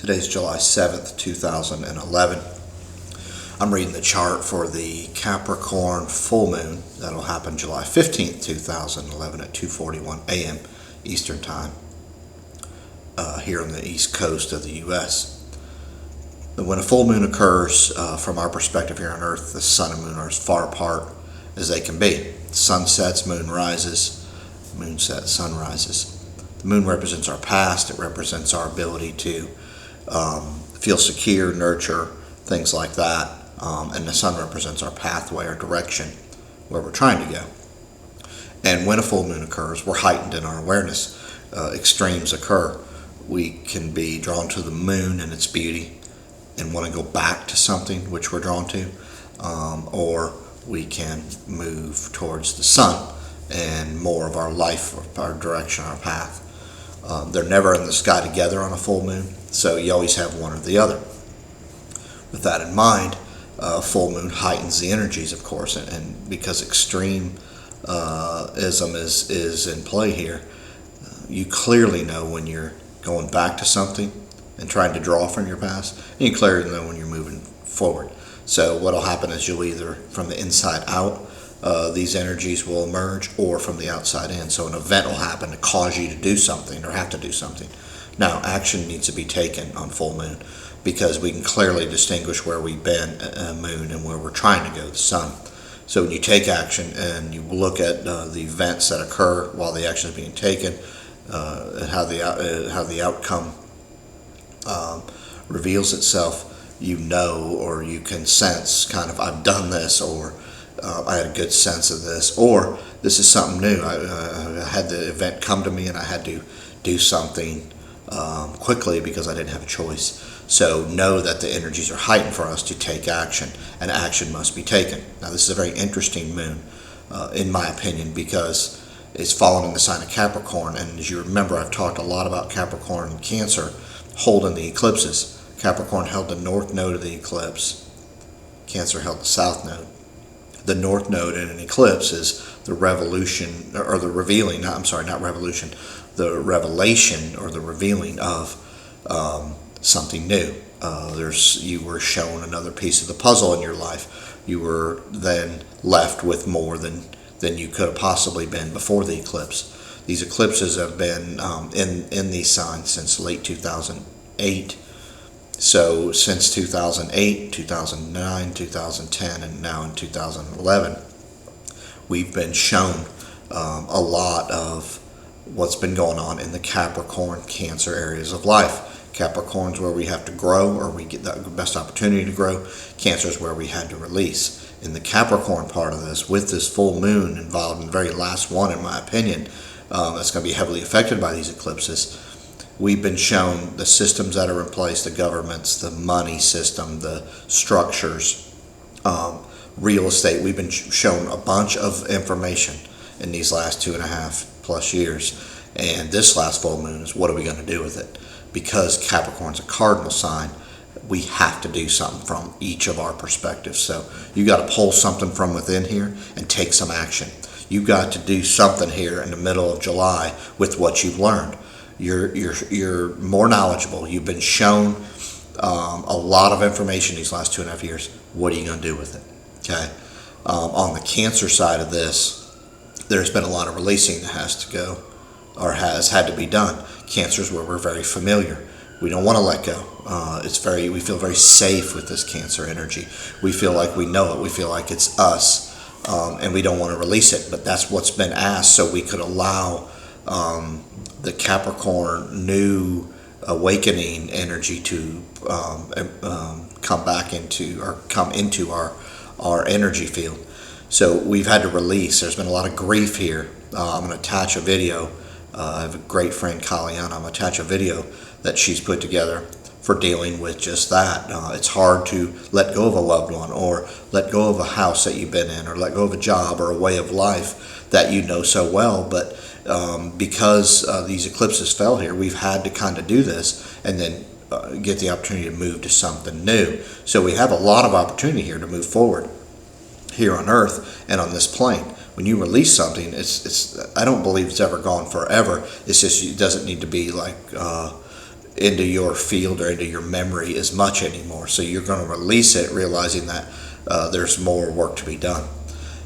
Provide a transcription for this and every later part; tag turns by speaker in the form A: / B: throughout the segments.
A: Today's July 7th, 2011. I'm reading the chart for the Capricorn full moon. That'll happen July 15th, 2011 at 2:41 a.m. Eastern Time here on the east coast of the U.S. When a full moon occurs, from our perspective here on Earth, the sun and moon are as far apart as they can be. Sun sets, moon rises, moon sets, sun rises. The moon represents our past. It represents our ability to feel secure, nurture, things like that. And the sun represents our pathway, our direction, where we're trying to go. And when a full moon occurs, we're heightened in our awareness. Extremes occur. We can be drawn to the moon and its beauty and want to go back to something which we're drawn to, or we can move towards the sun and more of our life, our direction, our path. They're never in the sky together on a full moon, so you always have one or the other. With that in mind, full moon heightens the energies, of course, and because extremism is in play here, you clearly know when you're going back to something and trying to draw from your past, and you clearly know when you're moving forward. So what will happen is you'll either, from the inside out, these energies will emerge, or from the outside in. So an event will happen to cause you to do something or have to do something. Now, action needs to be taken on full moon because we can clearly distinguish where we've been, moon, and where we're trying to go, the sun. So when you take action and you look at the events that occur while the action is being taken, how the outcome reveals itself, you know, or you can sense kind of, I've done this, or I had a good sense of this, or this is something new. I had the event come to me and I had to do something quickly because I didn't have a choice. So know that the energies are heightened for us to take action, and action must be taken. Now, this is a very interesting moon, in my opinion, because it's fallen in the sign of Capricorn, and as you remember, I've talked a lot about Capricorn and Cancer holding the eclipses. Capricorn held the north node of the eclipse. Cancer held the south node. The north node in an eclipse is the revolution, or the revealing, not revolution, the revelation or the revealing of something new. You were shown another piece of the puzzle in your life. You were then left with more than you could have possibly been before the eclipse. These eclipses have been in these signs since late 2008. So since 2008, 2009, 2010, and now in 2011, we've been shown a lot of what's been going on in the Capricorn, Cancer areas of life. Capricorn's where we have to grow, or we get the best opportunity to grow. Cancer's where we had to release. In the Capricorn part of this, with this full moon involved in the very last one, in my opinion, that's going to be heavily affected by these eclipses. We've been shown the systems that are in place, the governments, the money system, the structures, real estate. We've been shown a bunch of information in these last 2.5+ years. And this last full moon is, what are we going to do with it? Because Capricorn's a cardinal sign, we have to do something from each of our perspectives. So you got to pull something from within here and take some action. You got to do something here in the middle of July with what you've learned. You're more knowledgeable. You've been shown a lot of information these last 2.5 years. What are you going to do with it? Okay. On the Cancer side of this, there's been a lot of releasing that has to go, or has had to be done. Cancer is where we're very familiar. We don't want to let go. We feel very safe with this Cancer energy. We feel like we know it. We feel like it's us, and we don't want to release it. But that's what's been asked, so we could allow the Capricorn new awakening energy to come into our energy field. So we've had to release. There's been a lot of grief here. I'm going to attach a video. I have a great friend, Kaliana. I'm going to attach a video that she's put together for dealing with just that. It's hard to let go of a loved one, or let go of a house that you've been in, or let go of a job or a way of life that you know so well. But because these eclipses fell here, we've had to kind of do this and then get the opportunity to move to something new. So we have a lot of opportunity here to move forward here on Earth and on this plane. When you release something, I don't believe it's ever gone forever. It's just, it doesn't need to be like into your field or into your memory as much anymore. So you're going to release it, realizing that there's more work to be done.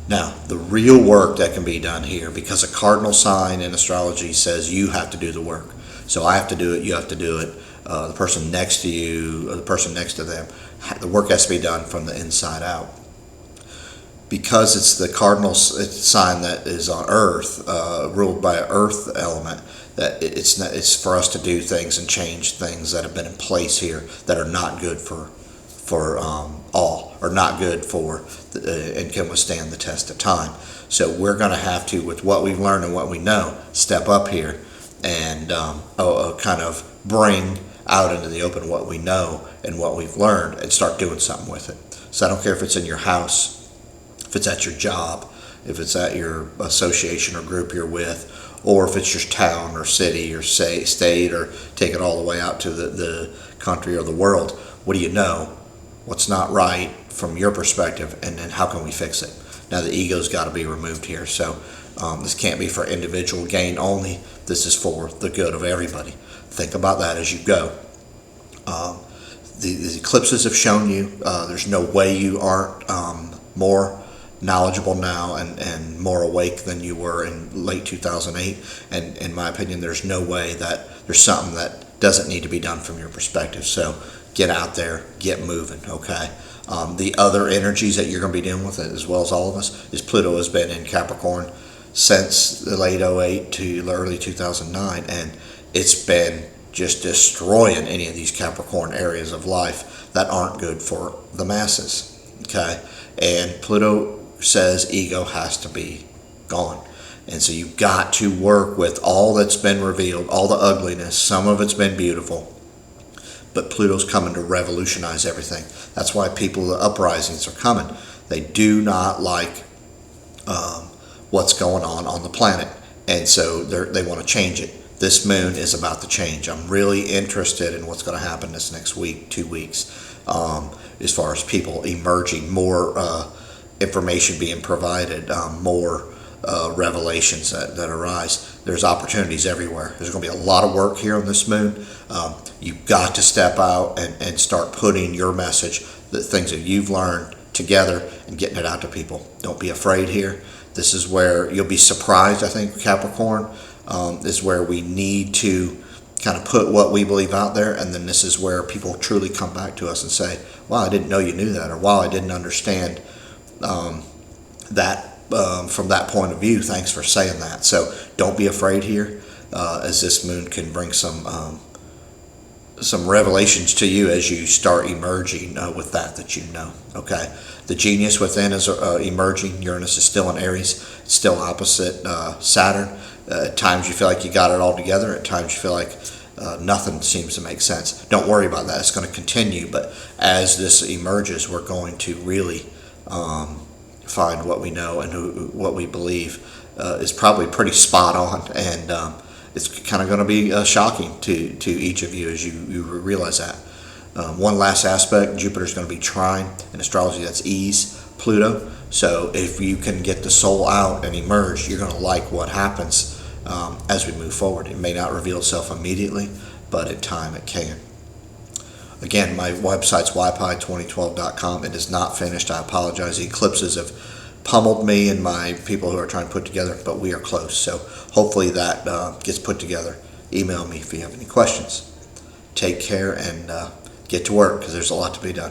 A: Now, the real work that can be done here, because a cardinal sign in astrology says you have to do the work. So I have to do it, you have to do it, the person next to you, or the person next to them. The work has to be done from the inside out. Because it's the cardinal sign that is on Earth, ruled by an Earth element, that it's for us to do things and change things that have been in place here that are not good for all, or not good for and can withstand the test of time. So we're going to have to, with what we've learned and what we know, step up here and kind of bring out into the open what we know and what we've learned and start doing something with it. So I don't care if it's in your house, if it's at your job, if it's at your association or group you're with, or if it's your town or city or state, or take it all the way out to the country or the world. What do you know? What's not right from your perspective, and then how can we fix it? Now the ego's got to be removed here. So this can't be for individual gain only. This is for the good of everybody. Think about that as you go. The eclipses have shown you there's no way you aren't more knowledgeable now and more awake than you were in late 2008. And in my opinion, there's no way that there's something that doesn't need to be done from your perspective. So get out there, get moving, okay? The other energies that you're going to be dealing with, as well as all of us, is Pluto has been in Capricorn since the late 08 to the early 2009, and it's been just destroying any of these Capricorn areas of life that aren't good for the masses, okay? And Pluto says ego has to be gone. And so you've got to work with all that's been revealed, all the ugliness. Some of it's been beautiful, but Pluto's coming to revolutionize everything. That's why people, the uprisings are coming. They do not like what's going on the planet, and so they want to change it. This moon is about the change. I'm really interested in what's going to happen this next week, 2 weeks, as far as people emerging, more information being provided, more revelations that arise. There's opportunities everywhere. There's going to be a lot of work here on this moon. You've got to step out and start putting your message, the things that you've learned, together and getting it out to people. Don't be afraid here. This is where you'll be surprised, I think, Capricorn. Is where we need to kind of put what we believe out there, and then this is where people truly come back to us and say, wow, I didn't know you knew that, or wow, I didn't understand that from that point of view. Thanks for saying that. So don't be afraid here, as this moon can bring some revelations to you as you start emerging with that you know. Okay, the genius within is emerging. Uranus is still in Aries, still opposite Saturn. At times you feel like you got it all together. At times you feel like nothing seems to make sense. Don't worry about that. It's going to continue. But as this emerges, we're going to really find what we know and what we believe is probably pretty spot on. And it's kind of going to be shocking to each of you as you realize that. One last aspect, Jupiter's going to be trine in astrology. That's ease, Pluto. So if you can get the soul out and emerge, you're going to like what happens as we move forward. It may not reveal itself immediately, but in time it can. Again, my website's ypi2012.com. It is not finished. I apologize. The eclipses have pummeled me and my people who are trying to put together, but we are close. So hopefully that gets put together. Email me if you have any questions. Take care and get to work, because there's a lot to be done.